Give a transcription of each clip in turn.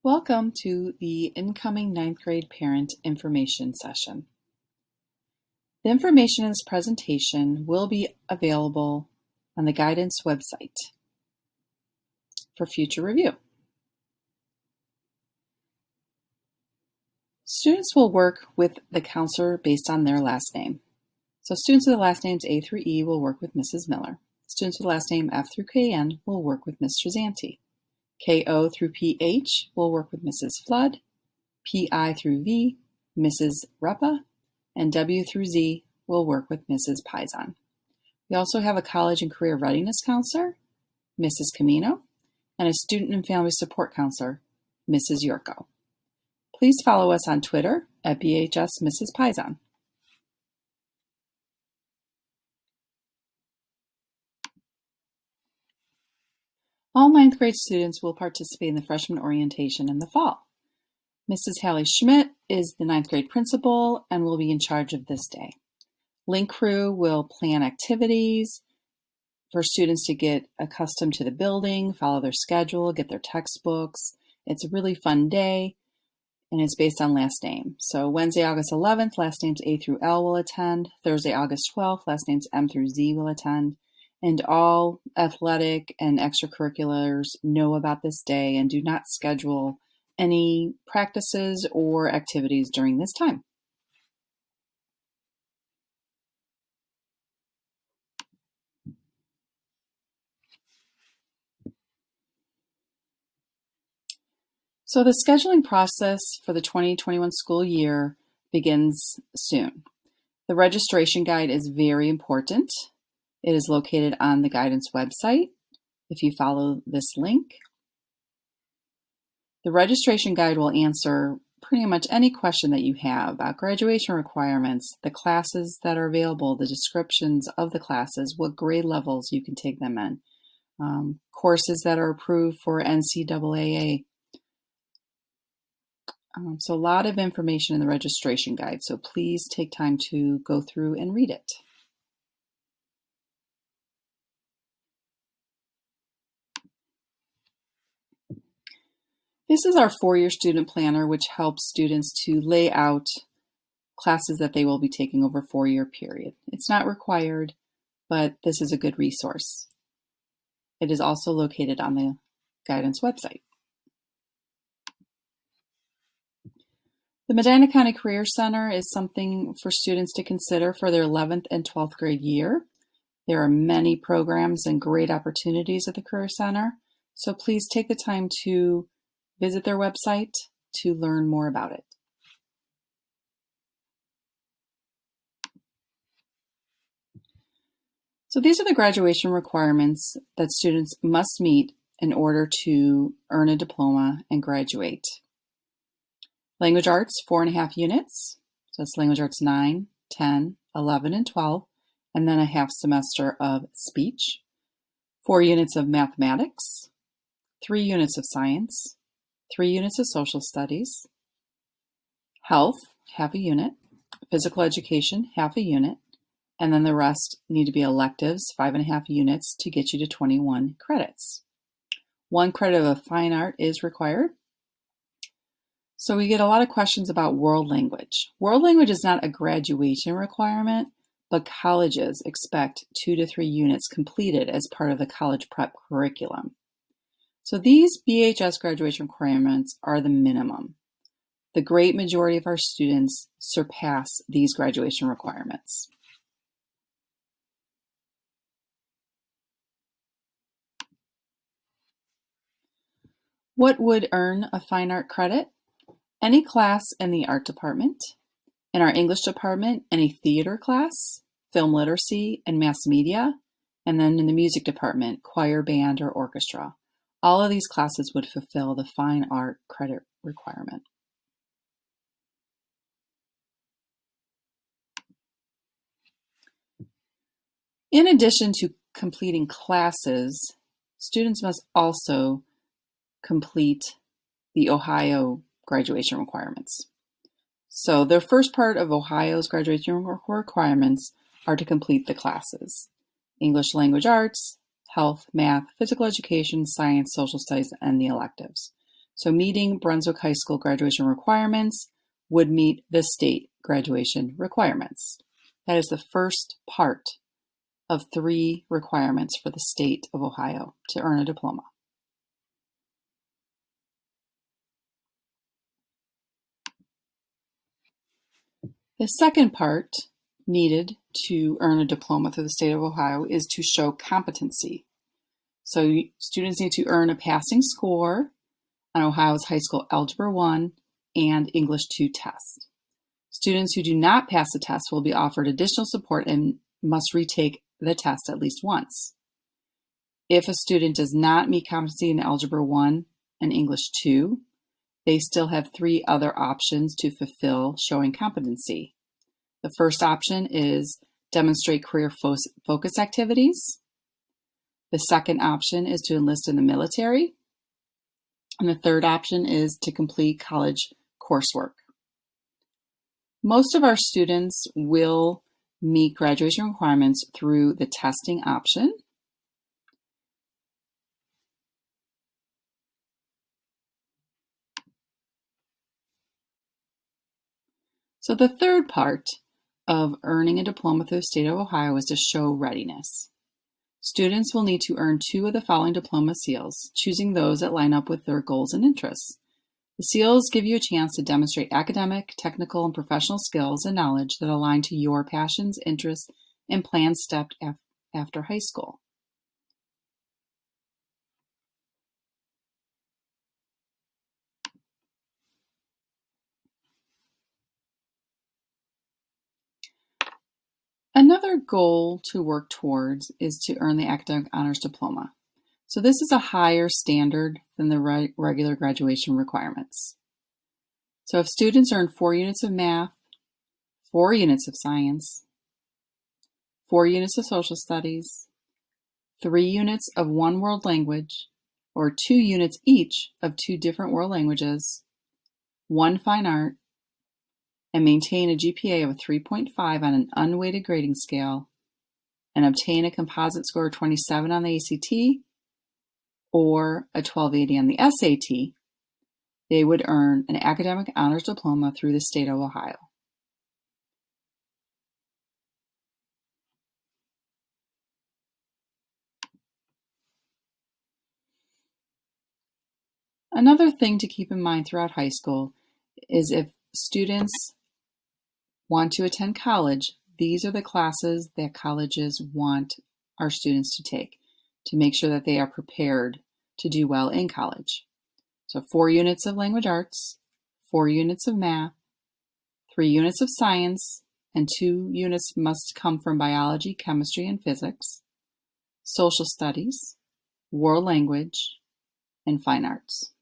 Welcome to the incoming 9th grade parent information session. The information in this presentation will be available on the guidance website for future review. Students will work with the counselor based on their last name. So students with the last names A through E will work with Mrs. Miller. Students with the last name F through KN will work with Mr. Zanti. KO through PH will work with Mrs. Flood, PI through V, Mrs. Repa, and W through Z will work with Mrs. Pizon. We also have a college and career readiness counselor, Mrs. Camino, and a student and family support counselor, Mrs. Yurko. Please follow us on Twitter at BHS Mrs. Pizon. All 9th grade students will participate in the freshman orientation in the fall. Mrs. Hallie Schmidt is the 9th grade principal and will be in charge of this day. Link Crew will plan activities for students to get accustomed to the building, follow their schedule, get their textbooks. It's a really fun day, and it's based on last name. So Wednesday, August 11th, last names A through L will attend. Thursday, August 12th, last names M through Z will attend. And all athletic and extracurriculars know about this day and do not schedule any practices or activities during this time. So the scheduling process for the 2021 school year begins soon. The registration guide is very important. It is located on the guidance website if you follow this link. The registration guide will answer pretty much any question that you have about graduation requirements, the classes that are available, the descriptions of the classes, what grade levels you can take them in, courses that are approved for NCAA. So a lot of information in the registration guide, so please take time to go through and read it. This is our FourYear student planner, which helps students to lay out classes that they will be taking over a 4-year period. It's not required, but this is a good resource. It is also located on the guidance website. The Medina County Career Center is something for students to consider for their 11th and 12th grade year. There are many programs and great opportunities at the Career Center, so please take the time to visit their website to learn more about it. So these are the graduation requirements that students must meet in order to earn a diploma and graduate. Language arts, 4.5 units. So it's language arts 9, 10, 11, and 12, and then a half semester of speech. 4 units of mathematics, 3 units of science, 3 units of social studies, health, half a unit, physical education, half a unit, and then the rest need to be electives, 5.5 units to get you to 21 credits. 1 credit of fine art is required. So we get a lot of questions about world language. World language is not a graduation requirement, but colleges expect 2 to 3 units completed as part of the college prep curriculum. So these BHS graduation requirements are the minimum. The great majority of our students surpass these graduation requirements. What would earn a fine art credit? Any class in the art department, in our English department, any theater class, film literacy, and mass media, and then in the music department, choir, band, or orchestra. All of these classes would fulfill the fine art credit requirement. In addition to completing classes, students must also complete the Ohio graduation requirements. So the first part of Ohio's graduation requirements are to complete the classes: English language arts, health, math, physical education, science, social studies, and the electives. So meeting Brunswick High School graduation requirements would meet the state graduation requirements. That is the first part of 3 requirements for the state of Ohio to earn a diploma. The second part needed to earn a diploma through the state of Ohio is to show competency. So students need to earn a passing score on Ohio's High School Algebra 1 and English 2 test. Students who do not pass the test will be offered additional support and must retake the test at least once. If a student does not meet competency in Algebra 1 and English 2, they still have 3 other options to fulfill showing competency. The first option is demonstrate career focus activities. The second option is to enlist in the military. And the third option is to complete college coursework. Most of our students will meet graduation requirements through the testing option. So the third part of earning a diploma through the state of Ohio is to show readiness. Students will need to earn 2 of the following diploma seals, choosing those that line up with their goals and interests. The seals give you a chance to demonstrate academic, technical, and professional skills and knowledge that align to your passions, interests, and planned steps after high school. Another goal to work towards is to earn the Academic Honors Diploma. So this is a higher standard than the regular graduation requirements. So if students earn 4 units of math, 4 units of science, 4 units of social studies, 3 units of one world language, or 2 units each of 2 different world languages, 1 fine art, and maintain a GPA of 3.5 on an unweighted grading scale, and obtain a composite score of 27 on the ACT or a 1280 on the SAT, they would earn an Academic Honors Diploma through the state of Ohio. Another thing to keep in mind throughout high school is if students want to attend college, these are the classes that colleges want our students to take to make sure that they are prepared to do well in college. So 4 units of language arts, 4 units of math, 3 units of science, and 2 units must come from biology, chemistry, and physics, social studies, world language, and fine arts.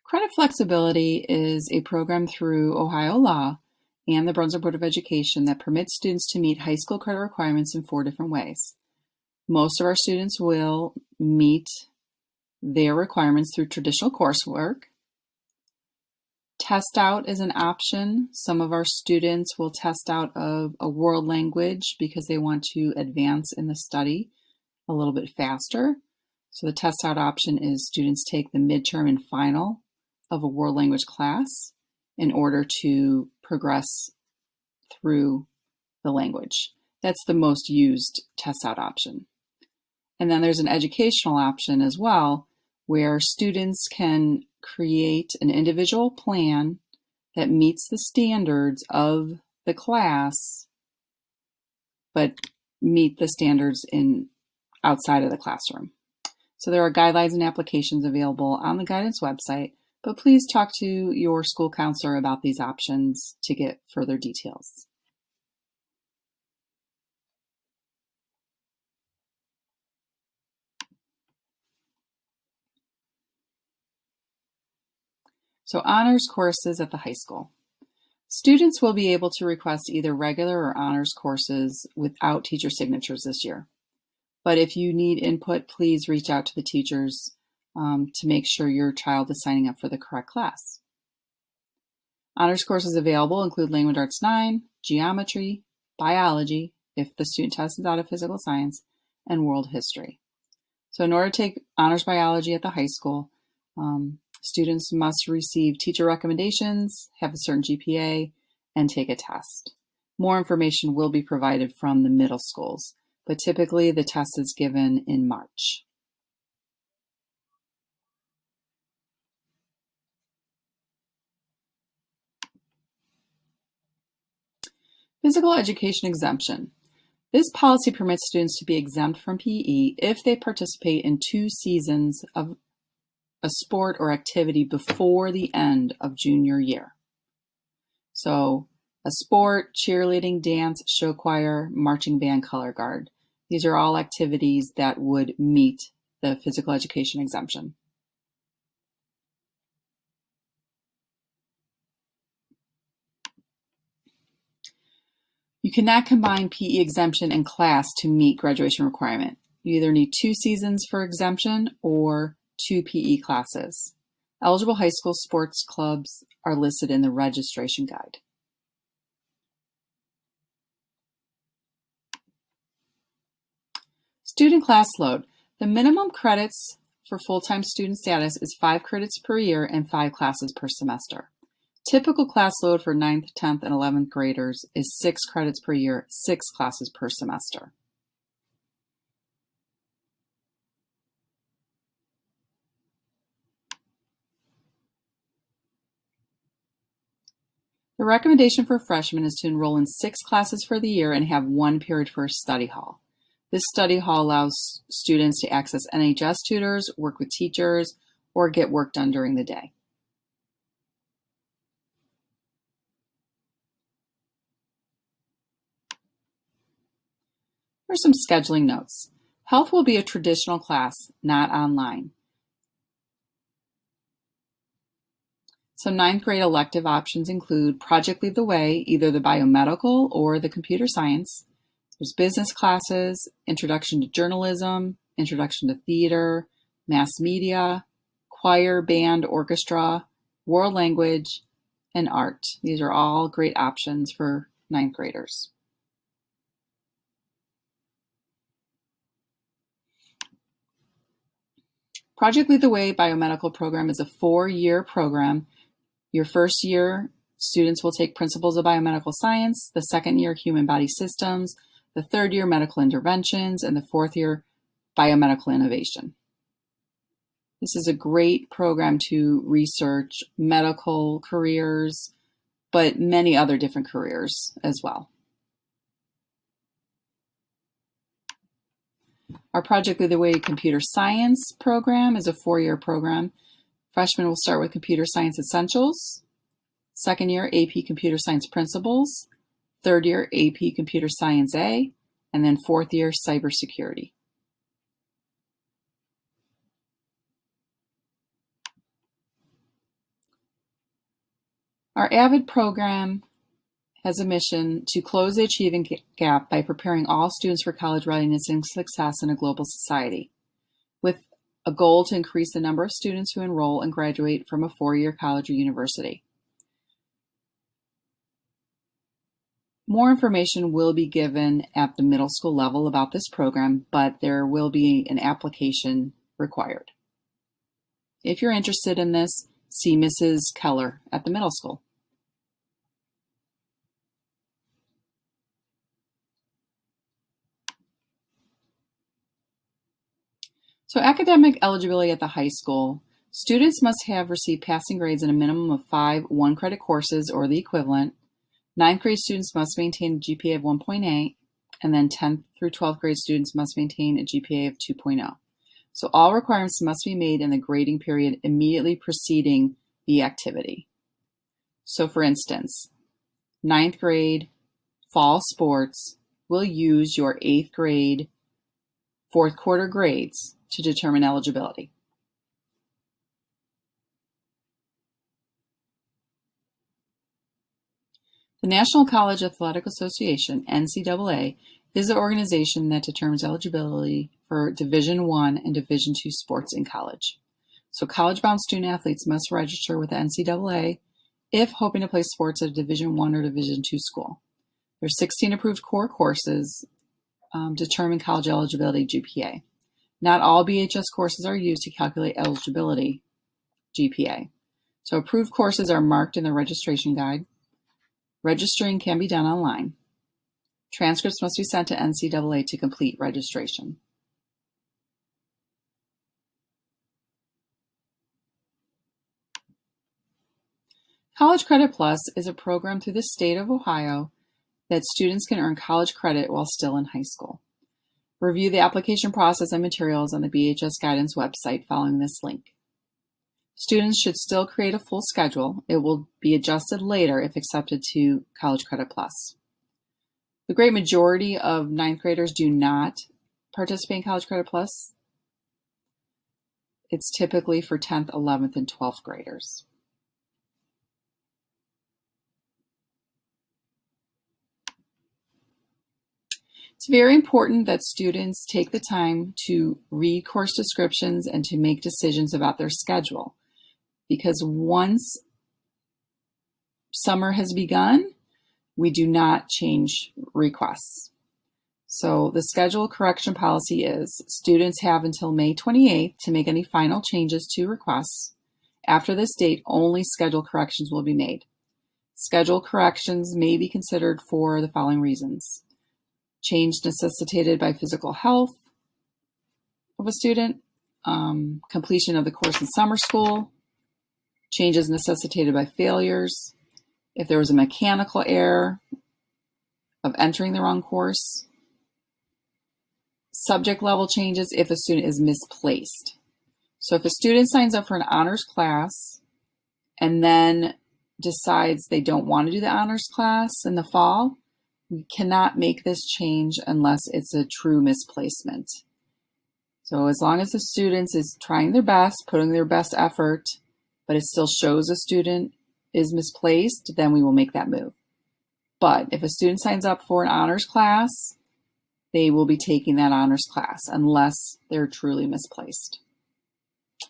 Credit flexibility is a program through Ohio law and the Brunswick Board of Education that permits students to meet high school credit requirements in 4 different ways. Most of our students will meet their requirements through traditional coursework. Test out is an option. Some of our students will test out of a world language because they want to advance in the study a little bit faster. So the test out option is students take the midterm and final of a world language class in order to progress through the language. That's the most used test out option. And then there's an educational option as well, where students can create an individual plan that meets the standards of the class, but meet the standards outside of the classroom. So there are guidelines and applications available on the guidance website, but please talk to your school counselor about these options to get further details. So honors courses at the high school. Students will be able to request either regular or honors courses without teacher signatures this year. But if you need input, please reach out to the teachers to make sure your child is signing up for the correct class. Honors courses available include Language Arts 9, Geometry, biology, if the student tested out of physical science, and world history. So in order to take honors biology at the high school, students must receive teacher recommendations, have a certain GPA, and take a test. More information will be provided from the middle schools, but typically the test is given in March. Physical education exemption. This policy permits students to be exempt from PE if they participate in 2 seasons of a sport or activity before the end of junior year. So a sport, cheerleading, dance, show choir, marching band, color guard. These are all activities that would meet the physical education exemption. You cannot combine PE exemption and class to meet graduation requirement. You either need 2 seasons for exemption or 2 PE classes. Eligible high school sports clubs are listed in the registration guide. Student class load. The minimum credits for full-time student status is 5 credits per year and 5 classes per semester. Typical class load for 9th, 10th, and 11th graders is 6 credits per year, 6 classes per semester. The recommendation for freshmen is to enroll in 6 classes for the year and have 1 period for a study hall. This study hall allows students to access NHS tutors, work with teachers, or get work done during the day. Here are some scheduling notes. Health will be a traditional class, not online. Some 9th grade elective options include Project Lead the Way, either the biomedical or the computer science. There's business classes, Introduction to Journalism, Introduction to Theater, Mass Media, Choir, Band, Orchestra, World Language, and Art. These are all great options for 9th graders. Project Lead the Way biomedical program is a 4-year program. Your first year, students will take Principles of Biomedical Science, the second year, Human Body Systems, the third year, Medical Interventions, and the fourth year, Biomedical Innovation. This is a great program to research medical careers, but many other different careers as well. Our Project Lead the Way Computer Science program is a 4-year program. Freshmen will start with Computer Science Essentials, second year AP Computer Science Principles, third year AP Computer Science A, and then fourth year Cybersecurity. Our AVID program has a mission to close the achieving gap by preparing all students for college readiness and success in a global society, with a goal to increase the number of students who enroll and graduate from a 4-year college or university. More information will be given at the middle school level about this program, but there will be an application required. If you're interested in this, see Mrs. Keller at the middle school. So academic eligibility at the high school, students must have received passing grades in a minimum of 5 1-credit courses or the equivalent. 9th grade students must maintain a GPA of 1.8, and then 10th through 12th grade students must maintain a GPA of 2.0. So all requirements must be made in the grading period immediately preceding the activity. So for instance, 9th grade fall sports will use your 8th grade 4th quarter grades to determine eligibility. The National College Athletic Association, NCAA, is the organization that determines eligibility for Division I and Division II sports in college. So college-bound student athletes must register with the NCAA if hoping to play sports at a Division I or Division II school. There's 16 approved core courses determine college eligibility GPA. Not all BHS courses are used to calculate eligibility GPA. So approved courses are marked in the registration guide. Registering can be done online. Transcripts must be sent to NCAA to complete registration. College Credit Plus is a program through the state of Ohio that students can earn college credit while still in high school. Review the application process and materials on the BHS Guidance website following this link. Students should still create a full schedule. It will be adjusted later if accepted to College Credit Plus. The great majority of 9th graders do not participate in College Credit Plus. It's typically for 10th, 11th, and 12th graders. It's very important that students take the time to read course descriptions and to make decisions about their schedule, because once summer has begun, we do not change requests. So the schedule correction policy is students have until May 28th to make any final changes to requests. After this date, only schedule corrections will be made. Schedule corrections may be considered for the following reasons: change necessitated by physical health of a student, completion of the course in summer school, changes necessitated by failures, if there was a mechanical error of entering the wrong course, subject level changes if a student is misplaced. So if a student signs up for an honors class and then decides they don't want to do the honors class in the fall, we cannot make this change unless it's a true misplacement. So as long as the student is trying their best, putting their best effort, but it still shows a student is misplaced, then we will make that move. But if a student signs up for an honors class, they will be taking that honors class unless they're truly misplaced.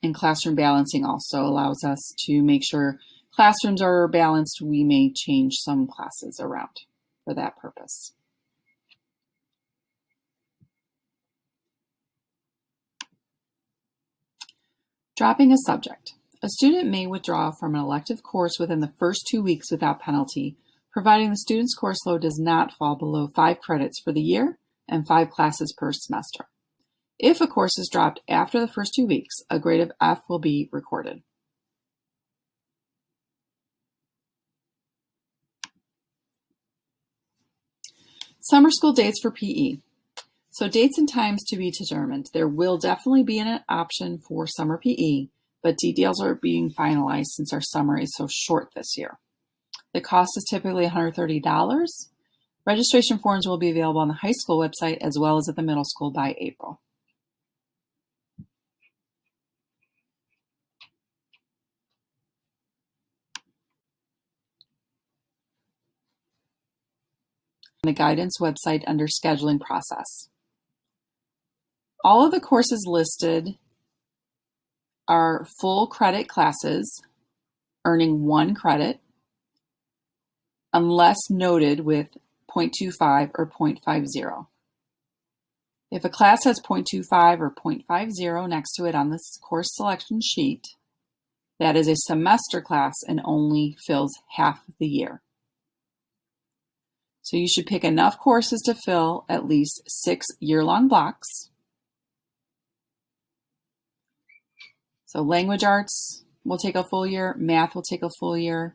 And classroom balancing also allows us to make sure classrooms are balanced. We may change some classes around for that purpose. Dropping a subject. A student may withdraw from an elective course within the first 2 weeks without penalty, providing the student's course load does not fall below 5 credits for the year and 5 classes per semester. If a course is dropped after the first 2 weeks, a grade of F will be recorded. Summer school dates for PE. So dates and times to be determined. There will definitely be an option for summer PE, but details are being finalized since our summer is so short this year. The cost is typically $130. Registration forms will be available on the high school website as well as at the middle school by April. The guidance website under scheduling process. All of the courses listed are full credit classes earning 1 credit unless noted with 0.25 or 0.50. If a class has 0.25 or 0.50 next to it on this course selection sheet, that is a semester class and only fills half the year. So you should pick enough courses to fill at least 6 year-long blocks. So language arts will take a full year, math will take a full year,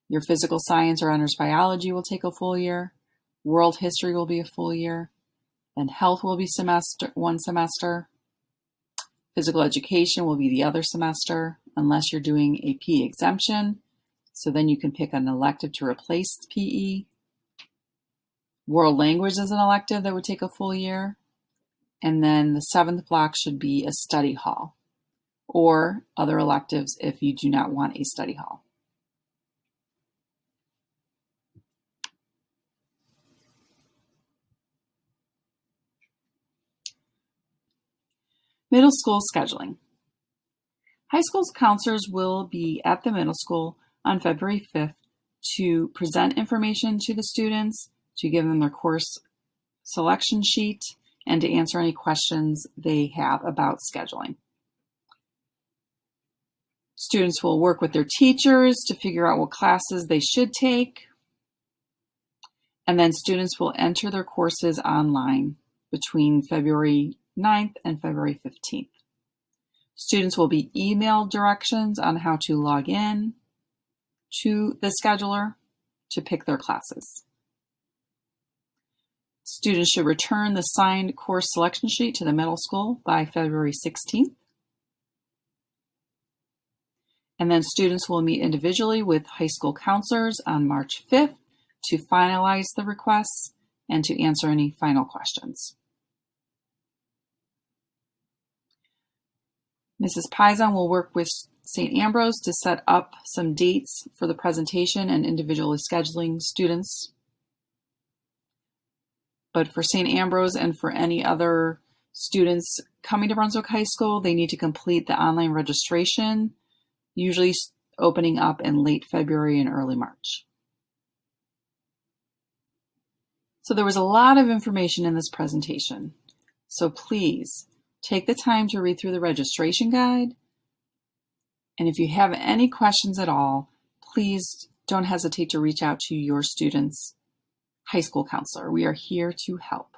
your physical science or honors biology will take a full year, world history will be a full year, and health will be one semester. Physical education will be the other semester, unless you're doing a PE exemption. So then you can pick an elective to replace PE. World language is an elective that would take a full year. And then the 7th block should be a study hall or other electives if you do not want a study hall. Middle school scheduling. High school counselors will be at the middle school on February 5th to present information to the students, to give them their course selection sheet, and to answer any questions they have about scheduling. Students will work with their teachers to figure out what classes they should take. And then students will enter their courses online between February 9th and February 15th. Students will be emailed directions on how to log in to the scheduler to pick their classes. Students should return the signed course selection sheet to the middle school by February 16th. And then students will meet individually with high school counselors on March 5th to finalize the requests and to answer any final questions. Mrs. Pizon will work with St. Ambrose to set up some dates for the presentation and individually scheduling students. But for St. Ambrose and for any other students coming to Brunswick High School, they need to complete the online registration, usually opening up in late February and early March. So there was a lot of information in this presentation. So please take the time to read through the registration guide. And if you have any questions at all, please don't hesitate to reach out to your student's high school counselor. We are here to help.